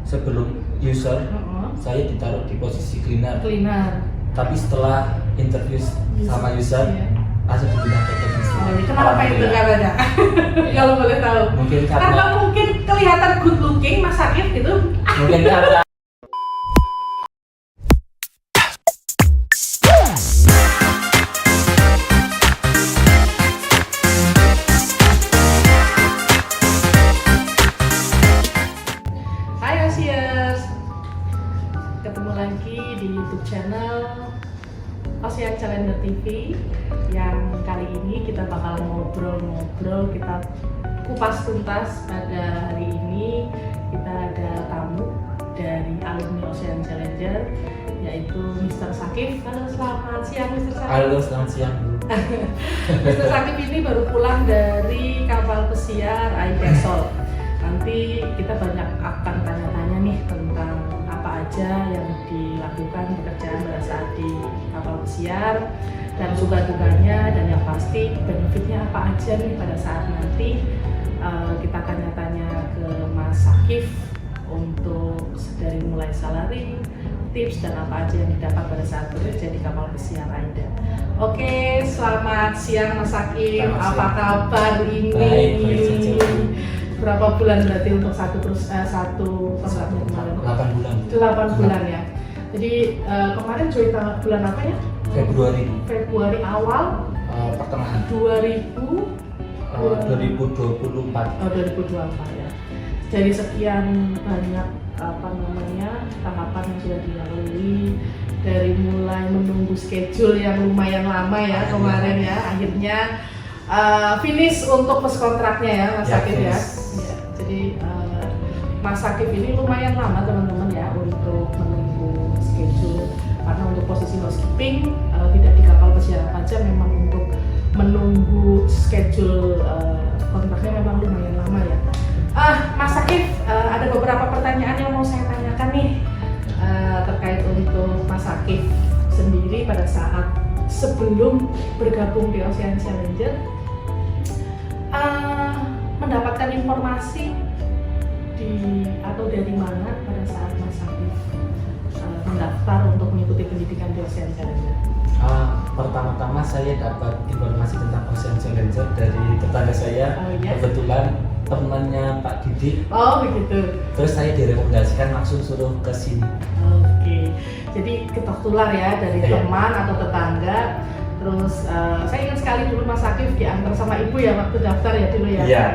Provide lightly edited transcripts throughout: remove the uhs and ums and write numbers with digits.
sebelum user saya ditaruh di posisi cleaner. Tapi setelah interview sama user langsung dipindah ke teknisi. Kenapa itu katanya? Kalau boleh tahu. Mungkin karena mungkin kelihatan good looking Mas Akif gitu. Mungkin karena ketemu lagi di YouTube channel Ocean Challenger TV. Yang kali ini kita bakal ngobrol-ngobrol, kita kupas tuntas. Pada hari ini kita ada tamu dari alumni Ocean Challenger, yaitu Mr. Sakif. Halo, selamat siang Mr. Sakif. Halo, selamat siang Bu. Mr. Sakif ini baru pulang dari kapal pesiar AIDA Sol. Nanti kita banyak akan tanya-tanya nih tentang apa aja yang dilakukan pekerjaan pada saat di kapal pesiar dan suka-dukanya, dan yang pasti benefitnya apa aja nih pada saat nanti. Kita tanya-tanya ke Mas Sakif untuk dari mulai salary, tips, dan apa aja yang didapat pada saat bekerja di kapal pesiar AIDA. Oke, selamat siang Mas Sakif. Apa kabar ini? Baik. Berapa bulan berarti untuk satu kontraknya kemarin? 8 bulan. 8 bulan ya. Jadi kemarin join bulan apa ya? Februari awal. Pertengahan. 2024. Oh, 2024 ya. Dari sekian banyak tahapan yang sudah dilalui, dari mulai menunggu schedule yang lumayan lama ya kemarin ya, akhirnya finish untuk post kontraknya ya Mas Sakif ya. Jadi Mas Sakif ini lumayan lama teman-teman ya untuk menunggu schedule, karena untuk posisi housekeeping tidak di kapal pesiar aja, memang untuk menunggu schedule kontraknya memang lumayan lama ya. Mas Sakif, ada beberapa pertanyaan yang mau saya tanyakan nih terkait untuk Mas Sakif sendiri pada saat sebelum bergabung di Ocean Challenger. Mendapatkan informasi dari mana pada saat Mas Sakif mendaftar untuk mengikuti pendidikan di Ocean Challenger? Pertama-tama saya dapat informasi tentang Ocean Challenger dari tetangga saya. Kebetulan temannya Pak Didik. Oh begitu. Terus saya direkomendasikan langsung suruh ke sini. Oke. Jadi ketok tular ya dari teman atau tetangga. Terus saya ingat sekali dulu Mas Sakif diantar sama ibu ya waktu daftar ya dulu ya. Iya.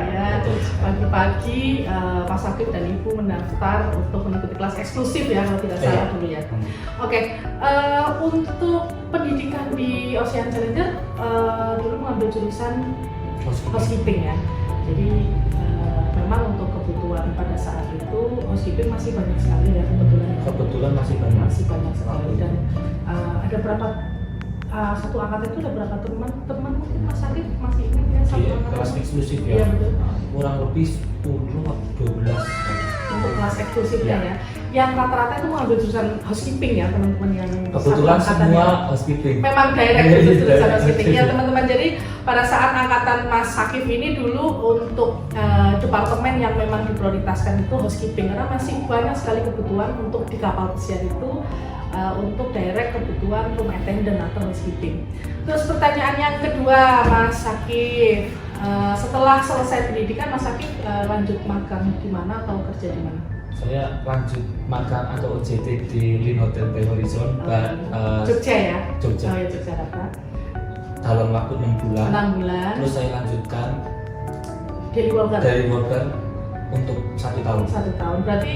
Pagi-pagi Mas Sakif dan ibu mendaftar untuk mengikuti kelas eksklusif ya kalau tidak salah dulu ya. Oke. Untuk pendidikan di Ocean Challenger dulu mengambil jurusan housekeeping ya. Jadi memang untuk kebutuhan pada saat itu housekeeping masih banyak sekali ya kebetulan masih banyak sekali. Dan ada berapa satu angkatan itu ada berapa teman mungkin Mas Sakif masih ingat ya satu angkatan? Kelas eksklusif ya. Iya betul. Kurang lebih 10 atau 12 untuk kelas eksklusifnya ya. Yang rata-rata itu mengambil jurusan housekeeping ya teman-teman yang kebetulan semua housekeeping. Memang direct itu jurusan housekeeping ya teman-teman. Jadi pada saat angkatan Mas Sakif ini dulu untuk departemen yang memang diprioritaskan itu housekeeping, karena masih banyak sekali kebutuhan untuk di kapal pesiar itu untuk direct kebutuhan room attendant atau housekeeping. Terus pertanyaan yang kedua Mas Sakif, setelah selesai pendidikan Mas Sakif lanjut magang di mana atau kerja di mana? Saya lanjut magang atau OJT di Lin Hotel by Horizon, Jogja ya? Jogja. Oh ya, Yogyakarta. Dalam waktu 6 bulan. 6 bulan. Terus saya lanjutkan dari worker untuk 1 tahun. 1 tahun. Berarti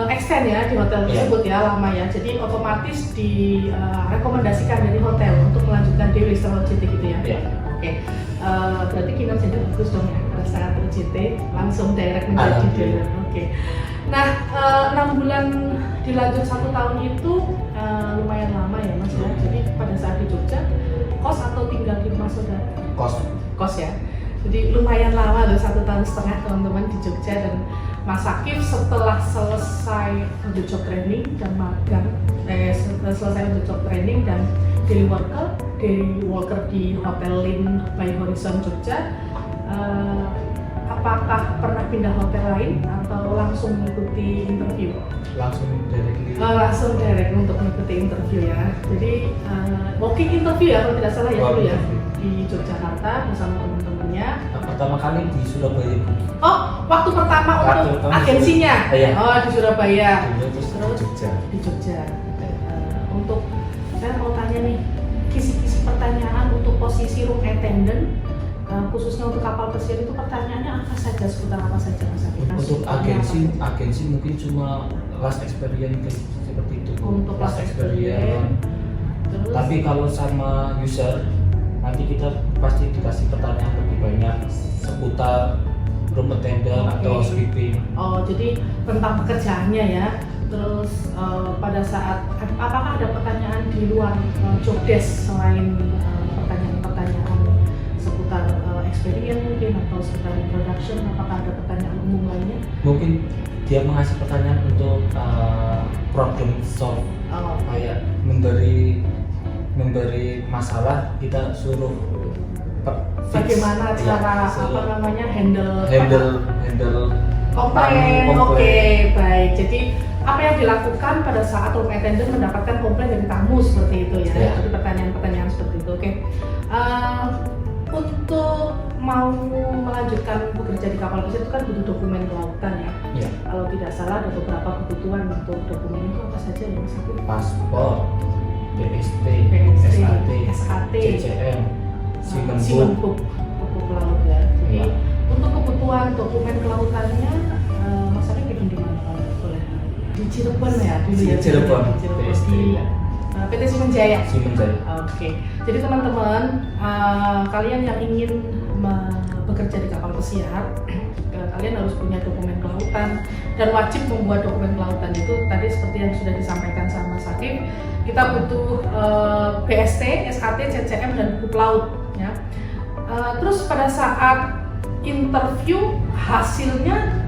extend ya di hotel tersebut ya, lama ya. Jadi otomatis direkomendasikan dari hotel untuk melanjutkan daily setelah OJT gitu ya. Oke. Berarti kinerjanya bagus dong ya pada saat OJT langsung direct menjadi daily. Oke. Nah, 6 bulan dilanjut 1 tahun itu lumayan lama ya Mas ya. Jadi pada saat di Jogja, kos atau tinggal di rumah saudara? Kos ya. Jadi lumayan lama loh, 1,5 tahun teman-teman di Jogja. Dan Mas Sakif setelah selesai on job training dan magang, selesai on job training dan daily worker di Hotel Lin by Horizon Jogja, apa apakah pernah pindah hotel lain atau langsung mengikuti interview? Langsung directly. Langsung direct untuk mengikuti interview ya. Jadi walking interview ya kalau tidak salah ya dulu ya di Yogyakarta bersama teman-temannya. Pertama kali di Surabaya. Oh, waktu pertama untuk agensinya? Iya. Oh, di Surabaya. Terus di Jogja. Di Jogja. Untuk saya mau tanya nih, kisi-kisi pertanyaan untuk posisi room attendant, khususnya untuk kapal pesiar itu pertanyaannya apa saja, seputar apa saja Mas Akif? Untuk agensi mungkin cuma last experience seperti itu. Untuk last experience. Terus, tapi kalau sama user nanti kita pasti dikasih pertanyaan lebih banyak seputar room attendant atau housekeeping. Oh, jadi tentang pekerjaannya ya. Terus pada saat apakah ada pertanyaan di luar job desk selain pertanyaan-pertanyaan seputar experience mungkin atau seputar introduction, apakah ada pertanyaan umum lainnya? Mungkin dia mengasih pertanyaan untuk problem solve, kayak memberi masalah, kita suruh bagaimana cara handle komplain. Oke, baik. Jadi apa yang dilakukan pada saat room attendant mendapatkan komplain dari tamu seperti itu ya? Jadi pertanyaan-pertanyaan seperti itu. Oke. Untuk mau melanjutkan bekerja di kapal pesiar itu kan butuh dokumen kelautan ya. Kalau tidak salah ada beberapa kebutuhan untuk dokumen itu apa saja ya Mas Akif? Paspor, BST, SKT, CCM, Simenbook, buku pelaut ya. Jadi untuk kebutuhan dokumen kelautannya Mas Akif bikin di mana kalau boleh? Di Cirebon ya dulu ya. Cirebon. Di PT Simenjaya. Oke. Jadi teman-teman, kalian yang ingin bekerja di kapal pesiar, kalian harus punya dokumen kelautan dan wajib membuat dokumen kelautan itu tadi seperti yang sudah disampaikan sama Mas Akif. Kita butuh BST, SKT, CCM dan buku pelaut ya. Terus pada saat interview hasilnya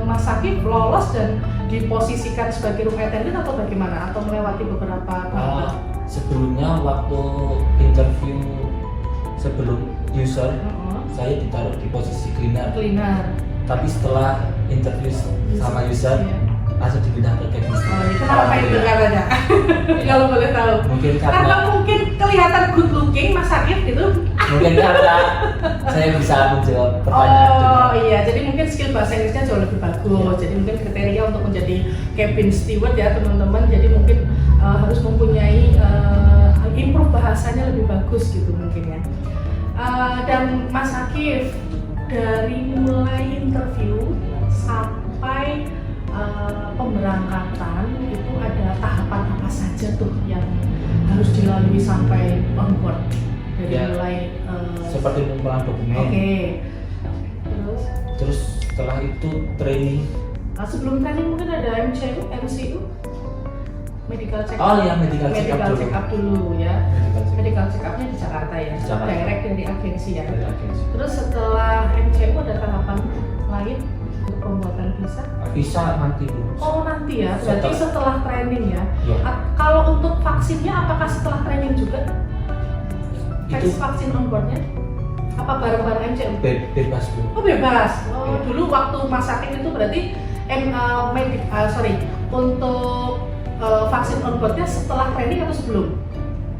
Mas Akif lolos dan diposisikan sebagai room attendant atau bagaimana? Atau melewati beberapa tahap? Sebelumnya waktu interview sebelum user, saya ditaruh di posisi cleaner. Tapi setelah interview sama user, langsung dipindah ke cabin steward. Oh, itu kenapa itu katanya? Kalau boleh tahu. Mungkin karena mungkin kelihatan good looking Mas Akif gitu. Mungkin karena saya bisa menjawab pertanyaan. Oh iya, jadi mungkin skill bahasa Inggrisnya jauh lebih bagus. Jadi mungkin kriteria untuk menjadi cabin steward ya teman-teman. Jadi mungkin harus mempunyai improve bahasanya lebih bagus gitu mungkin ya. Dan Mas Akif dari mulai interview sampai pemberangkatan itu ada tahapan apa saja tuh yang harus dilalui sampai on board dari mulai seperti pengumpulan dokumen. Terus setelah itu training. Sebelum training mungkin ada MCU, medical check up. Oh iya, medical check up dulu ya. Medical check upnya di Jakarta ya. Direct dari agensi ya. Terus setelah MCU ada tahapan lain untuk pembuatan visa? Visa nanti dulu. Oh nanti ya, berarti setelah training ya. Kalau untuk vaksinnya apakah setelah training juga? Vaksin on boardnya? Apa bareng-bareng MCU? Bebas Bu. Oh bebas. Oh dulu waktu Mas Akif itu berarti untuk vaksin on boardnya setelah training atau sebelum?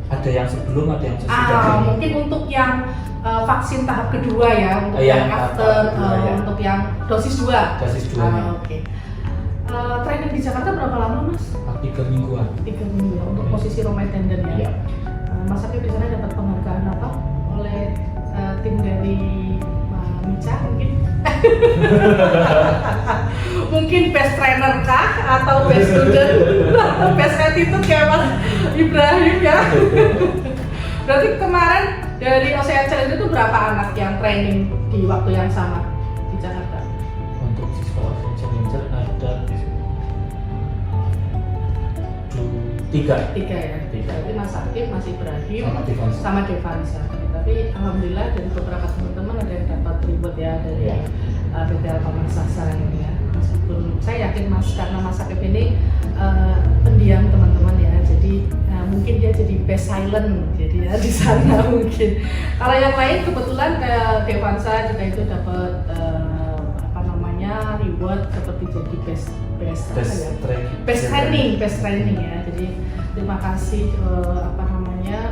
Ada yang sebelum, ada yang sesudah. Mungkin untuk yang vaksin tahap kedua ya, untuk yang after, untuk yang dosis 2. Dosis 2. Oke. Training di Jakarta berapa lama Mas? 3 mingguan. 3 minggu ya, untuk posisi room attendant ya. Iya. Mas Akif di sana dapat penghargaan apa oleh tim dari Mica mungkin? Mungkin best trainer kah atau best student atau best attitude kayak Mas Ibrahim ya. Berarti kemarin dari Ocean Challenge itu berapa anak yang training di waktu yang sama di Jakarta? Untuk siswa Ocean Challenger ada 3 ya. Berarti Mas Akif, Mas Ibrahim sama Devansa. Tapi alhamdulillah dari beberapa teman-teman ada yang dapat reward ya dari PT Alfamart Sasa ini ya. Meskipun saya yakin karena Mas Akif ini pendiam teman-teman ya, jadi mungkin dia jadi best silent jadi ya di sana mungkin. Kalau yang lain kebetulan kayak Devansa juga itu dapat reward seperti jadi best training training ya. Jadi terima kasih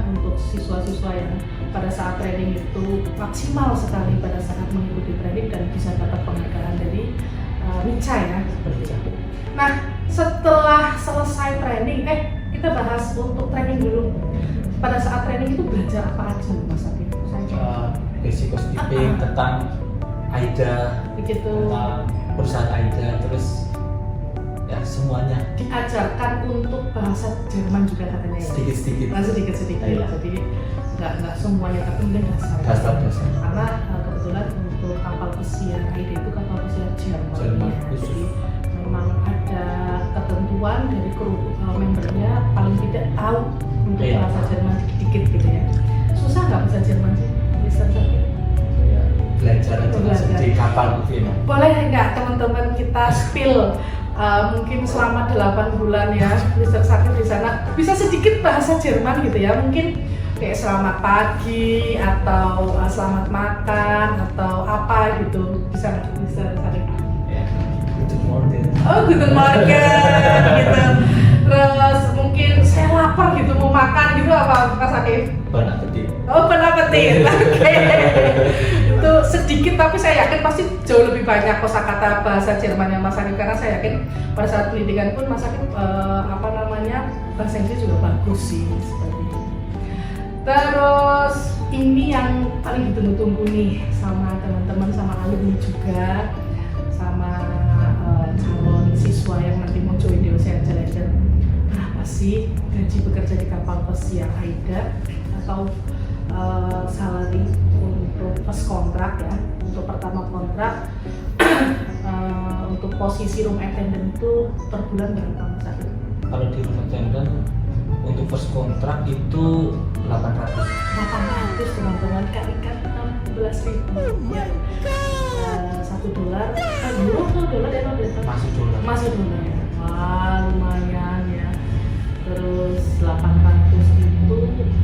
untuk siswa-siswa yang pada saat training itu maksimal sekali pada saat mengikuti training dan bisa dapat penghargaan dari MICA ya seperti itu. Nah, setelah selesai training, kita bahas untuk training dulu. Pada saat training itu belajar apa aja Mas Akif? Basic housekeeping, tentang AIDA, begitu, tentang perusahaan AIDA, terus ya semuanya. Diajarkan untuk bahasa Jerman juga katanya ya? Sedikit-sedikit. Sedikit-sedikit ya, jadi nggak semuanya, tapi mungkin dasar. Karena kebetulan untuk kapal pesiar AIDA itu kapal pesiar Jerman ya. Jadi memang ada ketentuan dari kru membernya paling tidak tahu untuk bahasa Jerman sedikit gitu ya. Susah nggak bahasa Jerman sih? Bisa saja. Belajar di kapal gitu ya. Boleh nggak teman-teman kita spill mungkin selama 8 bulan ya Mr. Sakif di sana bisa sedikit bahasa Jerman gitu ya, mungkin kayak selamat pagi atau selamat makan atau apa gitu, bisa Sakif? Good morning. Oh, good morning gitu. Terus mungkin saya lapar gitu mau makan gitu apa Mas Akif? Bon appetit. Oh, bon appetit. Oke. Itu sedikit tapi saya yakin pasti jauh lebih banyak kosakata bahasa Jerman yang Mas Akif, karena saya yakin pada saat pendidikan pun Mas Akif bahasa Inggris juga bagus sih seperti itu. Terus ini yang paling ditunggu-tunggu nih sama teman-teman, sama alumni juga, sama calon siswa yang nanti mau join di Ocean Challenger. Berapa sih gaji bekerja di kapal pesiar AIDA atau salary untuk first kontrak ya, untuk pertama kontrak untuk posisi room attendant itu per bulan berapa Mas Akif? Kalau di room attendant untuk first kontrak itu 800 teman-teman, kalikan 16.000 ya. $1 euro tuh dolar ya, masih dolar ya. Wah, lumayan ya. Terus 800 itu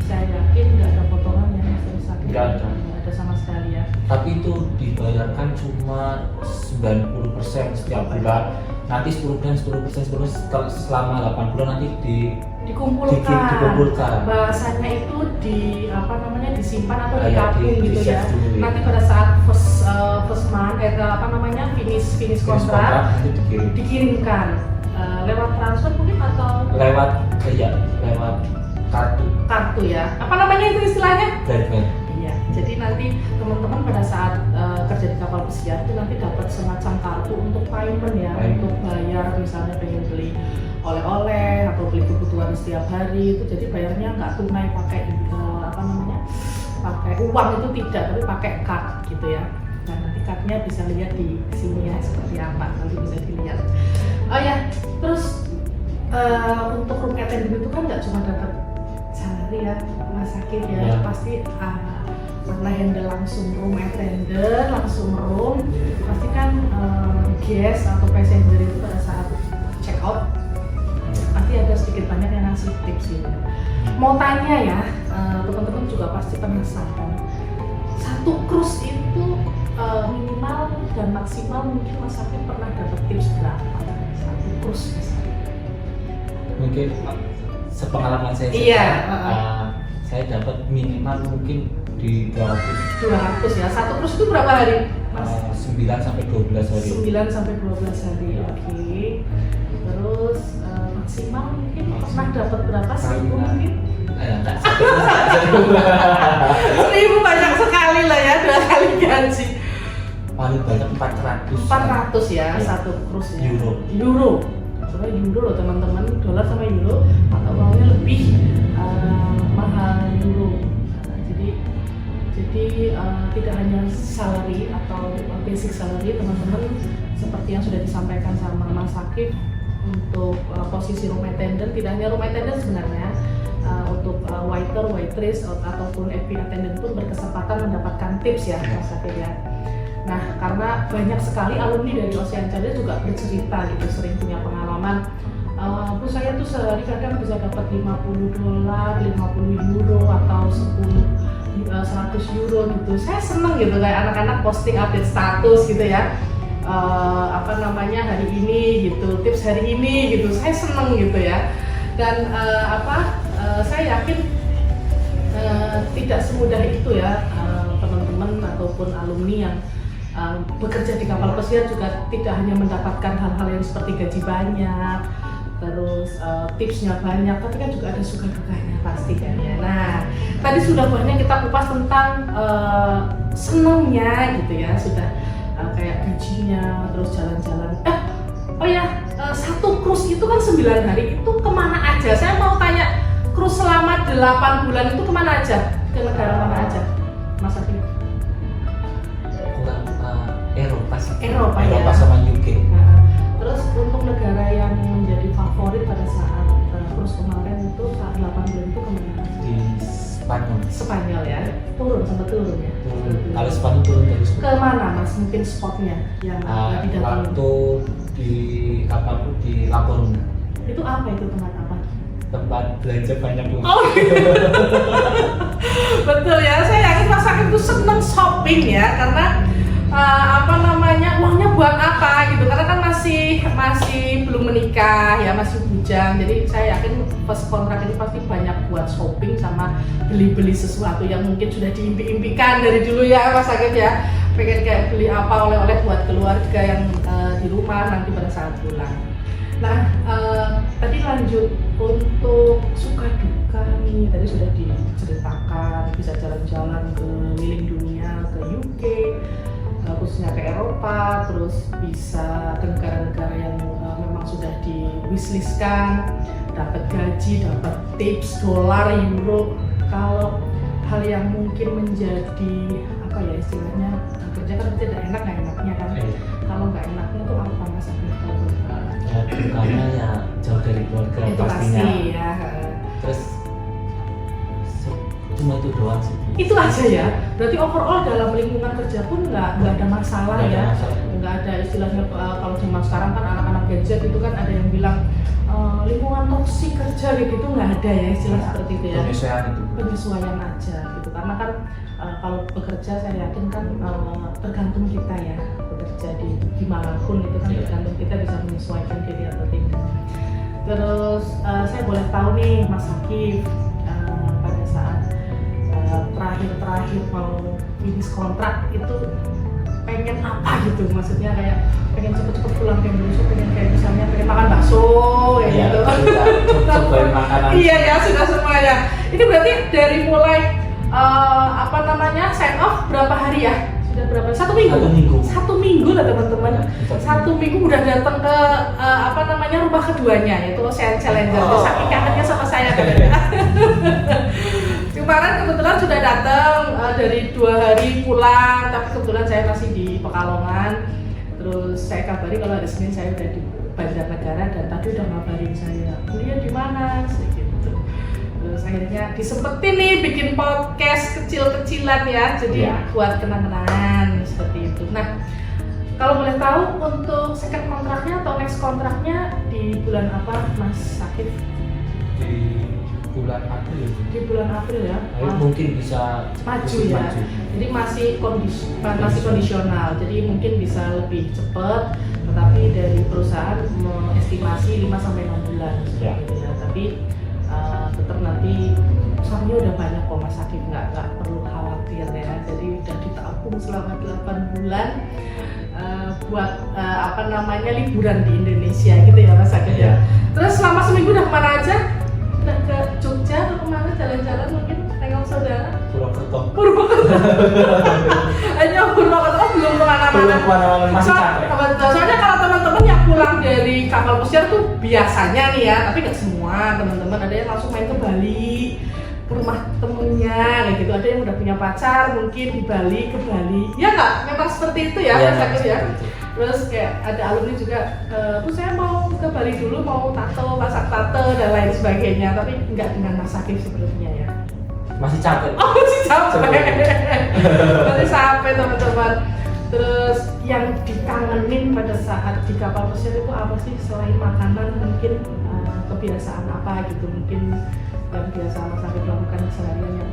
saya yakin nggak ada potongan ya Mas Akif? Nggak ada sama sekali ya. Tapi itu dibayarkan cuma 90% setiap bulan. Nanti 10% selama 8 bulan nanti dikumpulkan. Bahasanya itu disimpan atau ditabung gitu ya. Dulu. Nanti pada saat first month finish kontrak dikirimkan lewat transfer mungkin atau lewat kartu ya. Apa namanya itu istilahnya? Debit. Iya. Jadi nanti teman-teman pada saat kerja di kapal pesiar itu nanti dapat semacam kartu untuk payment ya, untuk bayar misalnya pengen beli oleh-oleh atau beli kebutuhan setiap hari itu, jadi bayarnya nggak tunai pakai pakai uang itu tidak, tapi pakai card gitu ya. Nah, nanti cardnya bisa lihat di sini ya seperti apa, nanti bisa dilihat. Oh ya, terus untuk room attendant itu kan nggak cuma dapat salary ya Mas Akif ya, pasti karena handle langsung room attendant, langsung room, pasti kan guest atau passenger itu pada saat check out pasti ada sedikit banyak yang ngasih tips gitu. Mau tanya ya, teman-teman juga pasti penasaran, satu cruise itu minimal dan maksimal mungkin Mas Akif pernah dapat tips berapa satu cruise misalnya? Mungkin sepengalaman saya saya dapat minimal mungkin di 200 ya. Satu cruise itu berapa hari? 9 sampai 12 hari. 9 sampai 12 hari. Oke. Terus maksimal mungkin pernah dapat berapa? 1.000 mungkin? Enggak. 1.000 banyak sekali lah ya, 2 kali gaji. Paling banyak 400 ya, satu cruise ya. Euro. Soalnya euro loh teman-teman, dolar sama euro mata uangnya lebih mahal euro. Jadi tidak hanya salary atau basic salary teman-teman, seperti yang sudah disampaikan sama Mas Akif, untuk posisi room attendant, tidak hanya room attendant sebenarnya, untuk waiter, waitress ataupun FP attendant pun berkesempatan mendapatkan tips ya Mas Akif ya. Nah, karena banyak sekali alumni dari Ocean Challenger juga bercerita gitu, sering punya pengalaman. Bu, saya tuh sehari kadang bisa dapat $50, 50 euro atau 100 euro gitu. Saya seneng gitu kayak anak-anak posting update status gitu ya. hari ini gitu, tips hari ini gitu, saya seneng gitu ya. Dan saya yakin tidak semudah itu ya, teman-teman ataupun alumni yang bekerja di kapal pesiar juga tidak hanya mendapatkan hal-hal yang seperti gaji banyak, terus tipsnya banyak, tapi kan juga ada suka dukanya pasti kan ya. Nah, tadi sudah banyak kita kupas tentang senangnya gitu ya, sudah kayak gajinya, terus jalan-jalan. Satu cruise itu kan 9 hari, itu kemana aja? Saya mau tanya, cruise selama 8 bulan itu kemana aja? Ke negara mana aja, Mas Afif? Eropa ya. sama UK. Nah, terus untuk negara yang menjadi favorit pada saat cruise kemarin itu saat 8 bulan itu kemana? Di Spanyol ya, sempat turun ya. Kalau Spanyol turun dari ke mana Mas? Mungkin spotnya yang didatangi? Waktu di kapal itu di La Coruna. Itu apa itu, tempat apa? Tempat belanja banyak banget. Oh, betul ya. Saya yakin Mas Akif itu seneng shopping ya, karena uangnya buat apa gitu, karena kan masih belum menikah ya, masih bujang. Jadi saya yakin pas kontrak ini pasti banyak buat shopping sama beli-beli sesuatu yang mungkin sudah diimpi-impikan dari dulu ya Mas Akif ya, pengen kayak beli apa oleh-oleh buat keluarga yang di rumah nanti pada saat pulang. Nah, tadi lanjut untuk suka duka nih, tadi sudah diceritakan bisa jalan-jalan ke keliling dunia, ke UK, khususnya ke Eropa, terus bisa ke negara-negara yang memang sudah di wishlistkan, dapat gaji, dapat tips, dolar, euro. Kalau hal yang mungkin menjadi istilahnya, kerja kan tidak enak nggak enaknya kan. Kalau nggak enaknya itu apa Mas Akif? Dukanya ya jauh dari keluarga itu pastinya. Pasti ya. Terus cuma itu doang sih. Itu aja ya. Berarti overall dalam lingkungan kerja pun nggak ada masalah ya. Nggak ada istilahnya kalau zaman sekarang kan anak-anak gadget itu kan ada yang bilang lingkungan toksik kerja gitu, nggak ada ya istilah seperti itu ya. Penyesuaian aja gitu. Karena kan kalau bekerja saya yakin kan tergantung kita ya, bekerja di manapun itu kan tergantung kita bisa menyesuaikan diri atau tidak. Terus saya boleh tahu nih Mas Akif, pada saat terakhir mau finish kontrak itu pengen apa gitu, maksudnya kayak pengen cepet-cepet pulang ke Indonesia, pengen kayak misalnya pengen makan bakso kayak gitu. Cobain makanan. Iya ya, sudah semuanya. Ini berarti dari mulai sign off berapa hari ya? Sudah berapa? 1 minggu. 1 minggu lah teman-teman. 1 minggu udah datang ke rumah keduanya, yaitu Ocean Challenger. Saking kangennya sama saya kan. Kemarin kebetulan sudah datang dari 2 hari pulang, tapi kebetulan saya masih di Pekalongan. Terus saya kabari kalau hari Senin saya udah di Banjarnegara, dan tadi udah ngabarin saya, kuliah di mana gitu. Terus akhirnya disempetin nih bikin podcast kecil-kecilan ya, jadi buat kenang-kenangan seperti itu. Nah, kalau boleh tahu untuk second kontraknya atau next kontraknya di bulan apa Mas Akif? Di bulan April. Di bulan April ya. Mungkin bisa maju ya. Jadi masih kondisional. Jadi mungkin bisa lebih cepat, tetapi dari perusahaan mengestimasi 5 sampai 6 bulan gitu ya. Tapi tetap nanti uangnya udah banyak kok Mas Akif, nggak perlu khawatir ya. Jadi udah ditabung selama 8 bulan buat liburan di Indonesia gitu ya Mas Akif ya. Terus selama seminggu udah kemana aja? Udah ke Jogja atau kemana jalan-jalan mungkin tengok saudara? Purwokerto. Hanya Purwokerto belum kemana-mana. Soalnya kalau teman-teman yang pulang dari kapal pesiar tuh biasanya nih ya, tapi nggak semua teman-teman, ada yang langsung main ke Bali, ke rumah temennya kayak gitu. Ada yang udah punya pacar mungkin di Bali, ke Bali. Ya nggak? Memang seperti itu ya Mas Akif ya. Terus kayak ada alumni juga, saya mau ke Bali dulu, mau tato, masak tato dan lain sebagainya, tapi nggak dengan Mas Akif sebenarnya ya. Masih capek. Oh, masih capek. Masih capek teman-teman. Terus yang dikangenin pada saat di kapal pesiar itu apa sih selain makanan? Mungkin kebiasaan apa gitu, mungkin yang biasa Mas Akif lakukan seharian yang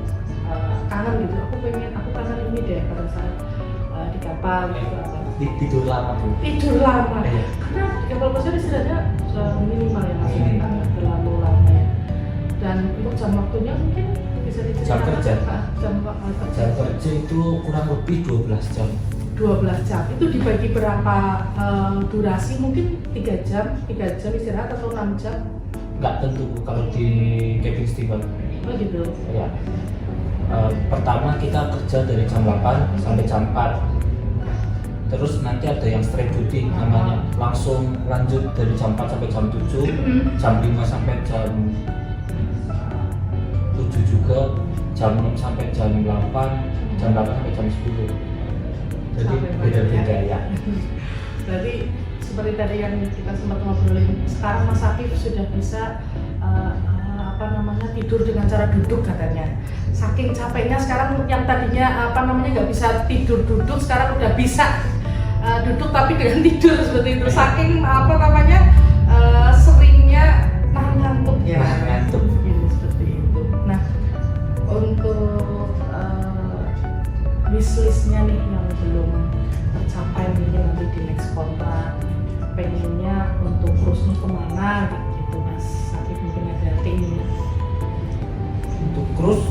kangen gitu. Aku kangen ini deh pada saat di kapal gitu apa? tidur lama Bu. Tidur lama. Iya. Karena di kapal pesiar istirahatnya minimal ya Mas, Minimal. nggak terlalu lama ya. Dan untuk jam waktunya mungkin bisa Jam kerja. Jam kerja. Jam kerja itu kurang lebih 12 jam. 12 jam. Itu dibagi berapa durasi? Mungkin 3 jam istirahat atau 6 jam? Nggak tentu Bu, kalau di cabin steamer. Oh gitu. Ya. Pertama kita kerja dari jam 8 sampai jam 4. Terus nanti ada yang straight duty namanya, langsung lanjut dari jam 4 sampai jam 7, jam 5 sampai jam 7 juga, jam 6 sampai jam 8, jam 8 sampai jam 10. Jadi beda-beda ya. Berarti seperti tadi yang kita sempat ngobrolin, sekarang Mas Akif sudah bisa tidur dengan cara duduk katanya. Saking capeknya sekarang, yang tadinya nggak bisa tidur duduk, sekarang udah bisa duduk tapi dengan tidur seperti itu. Saking seringnya ngantuk ya. Ngantuk. Ini seperti itu. Nah, untuk wishlistnya nih yang belum tercapai mungkin nanti di next kontrak, pengennya untuk terusnya kemana gitu Mas Akif, mungkin ada keinginan Untuk cruise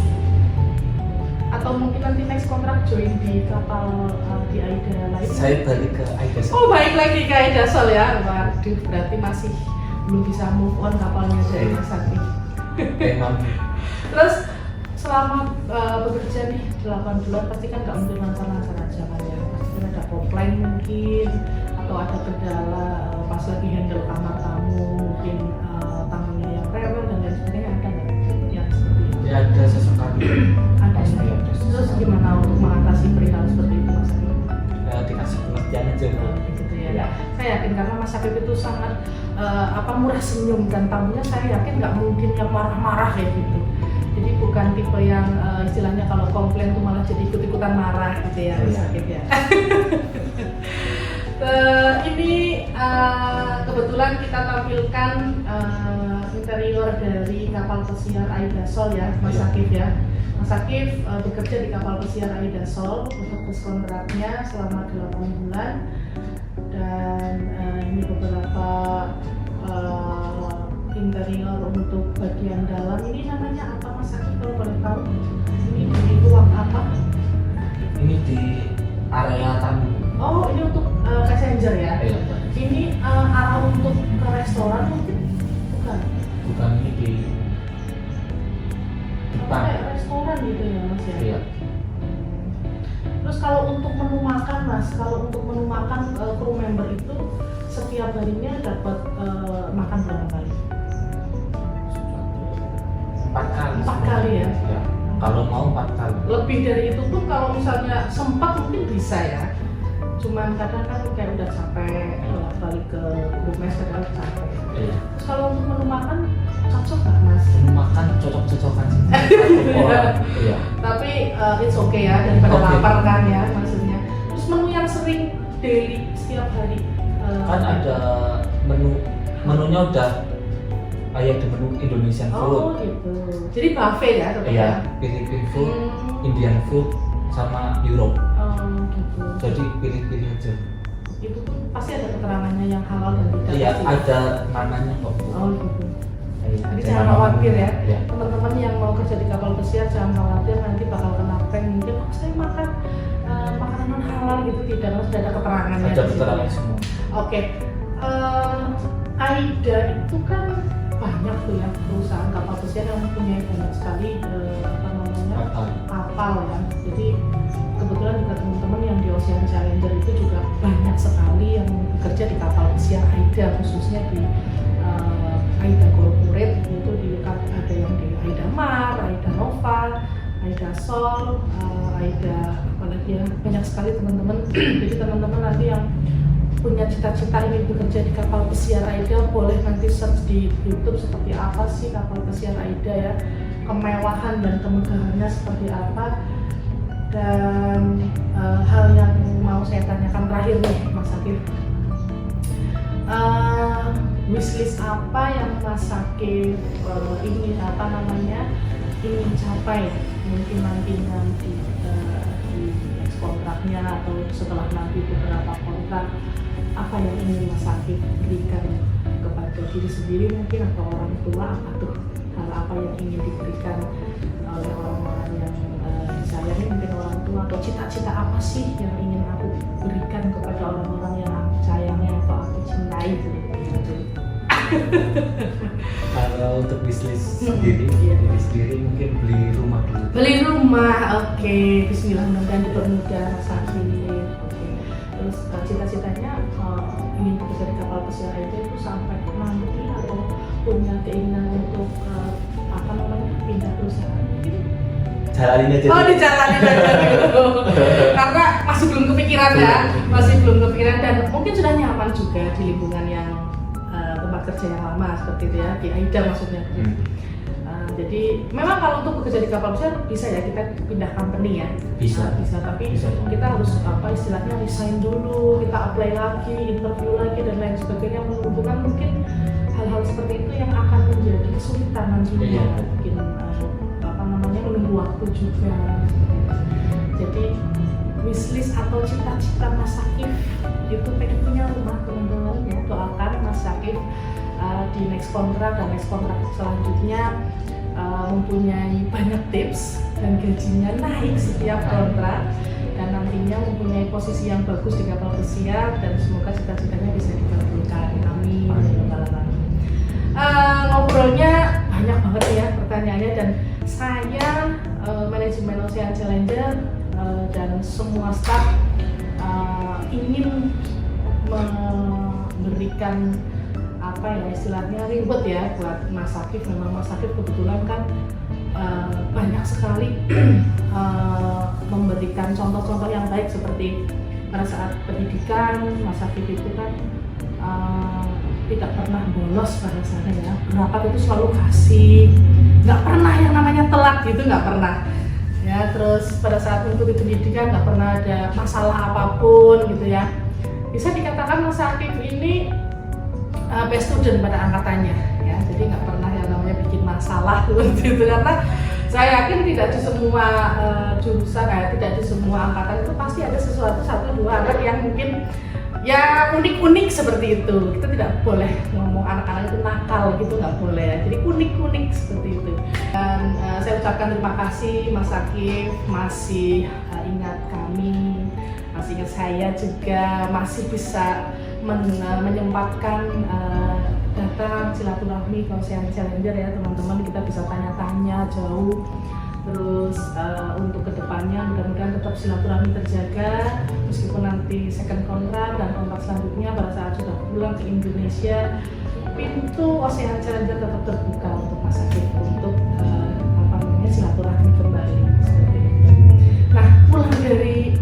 atau mungkin nanti next kontrak join di kapal di Aida lain? saya balik ke Aida Sol. Oh, baik lagi ke Aida Sol ya. Waduh, berarti masih belum bisa move on kapalnya dari Mas Akif. Memang. Terus selama bekerja nih 8 bulan pasti kan nggak mungkin lancar-lancar aja kan ya, pasti kan ada komplain mungkin atau ada kendala pas lagi handle kamar tamu, mungkin tamunya yang rewel dan lain sebagainya, ada nggak yang seperti itu? Ya ada sesekali. Ada Pasti ya. ada. Terus gimana untuk mengatasi perihal seperti itu Mas Akif? Dikasih pengertian aja Bu. Gitu ya. Saya yakin karena Mas Akif itu sangat murah senyum, dan tamunya saya yakin nggak mungkin yang marah-marah kayak gitu. Jadi bukan tipe yang istilahnya kalau komplain tuh malah jadi ikut-ikutan marah gitu ya Mas Akif ya. Ini kebetulan kita tampilkan interior dari kapal pesiar Aida Sol ya Mas Akif ya. Mas Akif bekerja di kapal pesiar Aida Sol untuk bus kontraknya selama 8 bulan, dan ini beberapa interior untuk bagian dalam. Ini namanya apa Mas Akif kalau boleh tahu? Ini di ruang apa? Ini di area tamu. Oh, ini untuk passenger ya? Iya. Ini arah untuk ke restoran mungkin? Bukan? Bukan, ini di depan. Kayak restoran gitu ya Mas ya? Iya. Terus kalau untuk menu makan Mas, kalau untuk menu makan kru member itu setiap harinya dapat makan berapa kali? 4 kali. 4 kali ya? Ya. Kalau mau 4 kali. Lebih dari itu pun kalau misalnya sempat mungkin bisa ya. Cuman kadang kan kayak udah capek balik ke grup mes, kadang capek. Iya. Terus kalau untuk menu makan cocok nggak Mas? Menu makan cocok-cocokan sih. Satu orang. Iya. Tapi it's okay ya, daripada Okay. lapar kan ya maksudnya. Terus menu yang sering daily setiap hari Kan ada menunya udah kayak di menu Indonesian food. Oh gitu. Jadi buffet ya tetap Iya, ya? Philippine food, Indian food, sama Europe. Oh gitu. Jadi pilih-pilih aja. Itu pun pasti ada keterangannya yang halal dan tidak. Iya, pasti. ada namanya kok. Oh gitu. Iya, Jadi ada jangan nama khawatir menunya. ya, Iya. teman-teman yang mau kerja di kapal pesiar jangan khawatir nanti bakal kena prank mungkin. Oh, saya makan makanan halal gitu, tidak, harus ada keterangannya. Ada di situ. keterangan semua. Oke. Aida itu kan banyak tuh ya perusahaan kapal pesiar yang mempunyai banyak sekali kapal ya. Jadi kebetulan juga teman-teman yang di Ocean Challenger itu juga banyak sekali yang bekerja di kapal pesiar Aida, khususnya di Aida Corporate, itu ada yang di Aida Mar, Aida Nova, Aida Sol, Aida apalagi ya, banyak sekali teman-teman. Jadi teman-teman nanti yang punya cita-cita ingin bekerja di kapal pesiar Aida boleh nanti search di YouTube seperti apa sih kapal pesiar Aida ya, kemewahan dan kemegahannya seperti apa. Dan hal yang mau saya tanyakan terakhir nih Mas Akif, wishlist apa yang Mas Akif ingin ingin capai mungkin nanti di next kontraknya atau setelah nanti beberapa kontrak, apa yang ingin Mas Akif berikan kepada diri sendiri mungkin atau orang tua, apa tuh hal apa yang ingin diberikan oleh orang-orang yang disayangi, mungkin orang tua, atau cita-cita apa sih yang ingin aku berikan kepada orang-orang yang aku sayangi atau aku cintai gitu. Kalau untuk bisnis sendiri, diri sendiri mungkin beli rumah dulu. Beli rumah, oke. Bismillah, mudah-mudahan dipermudah Mas Akif. Oke. Terus cita-citanya ingin bekerja di kapal pesiar itu sampai nanti atau punya keinginan untuk pindah perusahaan mungkin? Jalanin aja. Oh, dijalanin aja gitu. Karena masih belum kepikiran ya, masih belum kepikiran dan mungkin sudah nyaman juga di lingkungan yang tempat kerja yang lama seperti itu ya, di AIDA maksudnya. Jadi memang kalau untuk bekerja di kapal pesiar bisa ya kita pindah company ya. Bisa. Tapi bisa. Kita harus istilahnya resign dulu, kita apply lagi, interview lagi dan lain sebagainya, mengumpulkan mungkin hal-hal seperti itu yang akan menjadi kesulitan nantinya. Mungkin menunggu waktu juga. Jadi wishlist atau cita-cita Mas Akif itu pengen punya rumah, teman-teman ya. Doakan Mas Akif di next kontrak dan next kontrak selanjutnya mempunyai banyak tips dan gajinya naik setiap kontrak dan nantinya mempunyai posisi yang bagus di kapal pesiar dan semoga cita-citanya bisa dikabulkan. Amin. Ngobrolnya banyak banget ya pertanyaannya dan saya manajemen Ocean Challenger dan semua staff ingin memberikan istilahnya reward ya buat Mas Akif. Memang Mas Akif kebetulan kan banyak sekali memberikan contoh-contoh yang baik seperti pada saat pendidikan Mas Akif itu kan tidak pernah bolos pada sana ya, berapa itu selalu kasih, nggak pernah yang namanya telat gitu, nggak pernah ya. Terus pada saat mengikuti pendidikan nggak pernah ada masalah apapun gitu ya. Bisa dikatakan Mas Akif ini best student pada angkatannya ya, jadi nggak pernah yang namanya bikin masalah seperti itu, karena saya yakin tidak di semua jurusan tidak di semua angkatan itu pasti ada sesuatu satu dua anak yang mungkin ya unik-unik seperti itu. Kita tidak boleh ngomong anak-anak itu nakal gitu, nggak boleh ya. Jadi unik-unik seperti itu. Dan saya ucapkan terima kasih Mas Akif masih ingat kami, masih ingat saya juga, masih bisa menyempatkan datang silaturahmi ke Ocean Challenger ya teman-teman. Kita bisa tanya-tanya jauh. Terus untuk kedepannya mudah-mudahan tetap silaturahmi terjaga meskipun nanti second kontrak dan kontrak selanjutnya pada saat sudah pulang ke Indonesia, pintu Ocean Challenger tetap terbuka untuk Mas Akif untuk silaturahmi kembali seperti itu. Nah, pulang dari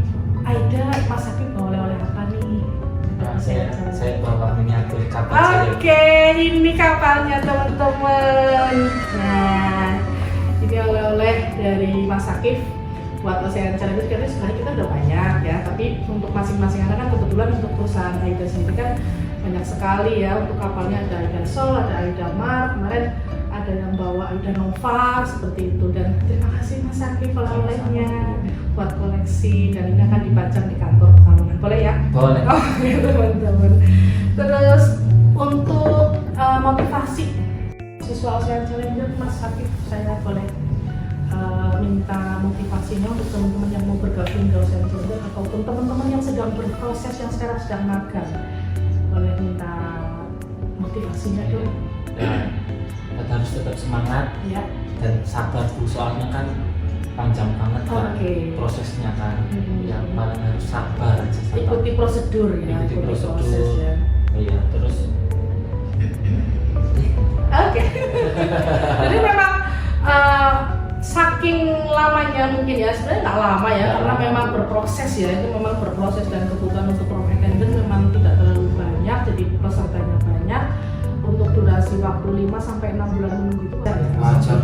AIDA, Mas Akif mau oleh-oleh apa nih? Saya bawa miniatur kapal. Oke, ini kapalnya teman-teman. Nah, ini oleh-oleh dari Mas Akif buat Ocean Challenger. Karena sebenarnya kita udah banyak ya, tapi untuk masing-masing anak kan kebetulan untuk perusahaan AIDA sendiri kan banyak sekali ya. Untuk kapalnya ada AIDA Sol, ada AIDA Mar, kemarin ada yang bawa AIDA Nova seperti itu. Dan terima kasih Mas Akif oleh-olehnya buat koleksi dan ini akan dipajang di kantor Pekalongan. Boleh ya? Boleh. Oh, ya teman-teman. Terus untuk motivasi siswa Ocean Challenger, Mas Akif, saya boleh minta motivasinya untuk teman-teman yang mau bergabung di Ocean Challenger ataupun teman-teman yang sedang berproses, yang sekarang sedang magang, boleh minta motivasinya dong. Ya, kita harus tetap semangat ya. Dan sabar dulu, soalnya kan panjang banget kan prosesnya kan. Yang paling harus sabar aja. Ikuti prosedur ya. Ikuti prosedur. Proses, ya. Iya, terus. Oke. Jadi memang saking lamanya mungkin ya, sebenarnya nggak lama ya, karena memang berproses ya, itu memang berproses dan kebutuhan untuk prom attendant memang tidak terlalu banyak, jadi pesertanya banyak. Untuk durasi waktu 5 sampai 6 bulan menunggu itu wajar.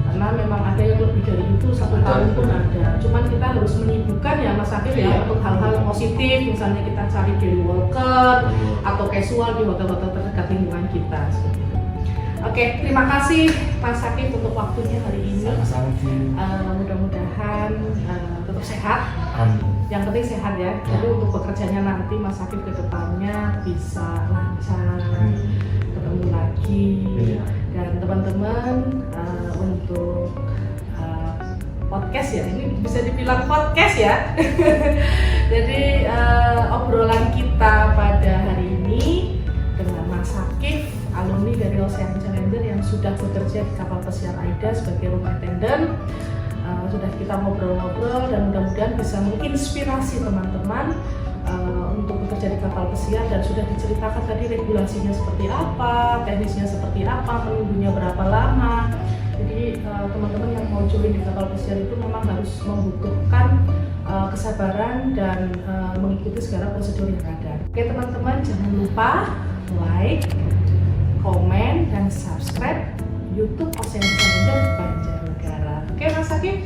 Karena memang ada yang lebih dari itu, 1 tahun pun ada. Cuman kita harus menyibukkan ya Mas Akif ya untuk hal-hal positif, misalnya kita cari daily worker atau casual di hotel-hotel terdekat lingkungan kita seperti itu. Oke, terima kasih Mas Akif untuk waktunya hari ini. Sama-sama. Mudah-mudahan tetap sehat. Amin. yang penting sehat ya. Jadi untuk bekerjanya nanti Mas Akif ke depannya bisa lancar, ketemu lagi. Dan teman-teman untuk podcast ya, ini bisa dibilang podcast ya. Jadi obrolan kita pada hari ini dengan Mas Akif, alumni dari Ocean Challenger yang sudah bekerja di kapal pesiar AIDA sebagai room attendant. Sudah kita ngobrol-ngobrol dan mudah-mudahan bisa menginspirasi teman-teman untuk bekerja di kapal pesiar, dan sudah diceritakan tadi regulasinya seperti apa, teknisnya seperti apa, menunggunya berapa lama. Jadi teman-teman yang mau join di kapal pesiar itu memang harus membutuhkan kesabaran dan mengikuti segala prosedur yang ada. Oke teman-teman, jangan lupa like, komen, dan subscribe YouTube Ocean Challenger Banjarnegara. Oke Mas Akif,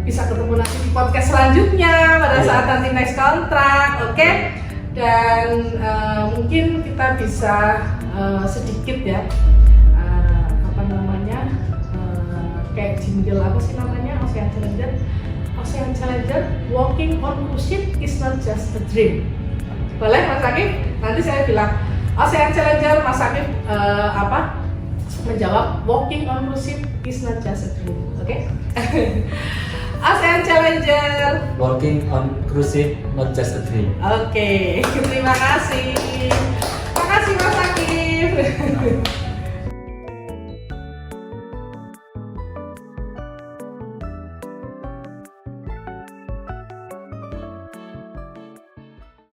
bisa ketemu nanti di podcast selanjutnya pada saat nanti next kontrak, oke? Dan mungkin kita bisa sedikit ya, kayak jingle apa sih namanya, Ocean Challenger. Ocean Challenger, walking on cruise ship is not just a dream. Boleh Mas Akif? Nanti saya bilang Ocean Challenger, Mas Akif menjawab walking on cruise ship is not just a dream. Oke? Ocean Challenger, walking on cruise ship not just a dream. Oke, terima kasih. Terima kasih Mas Akif.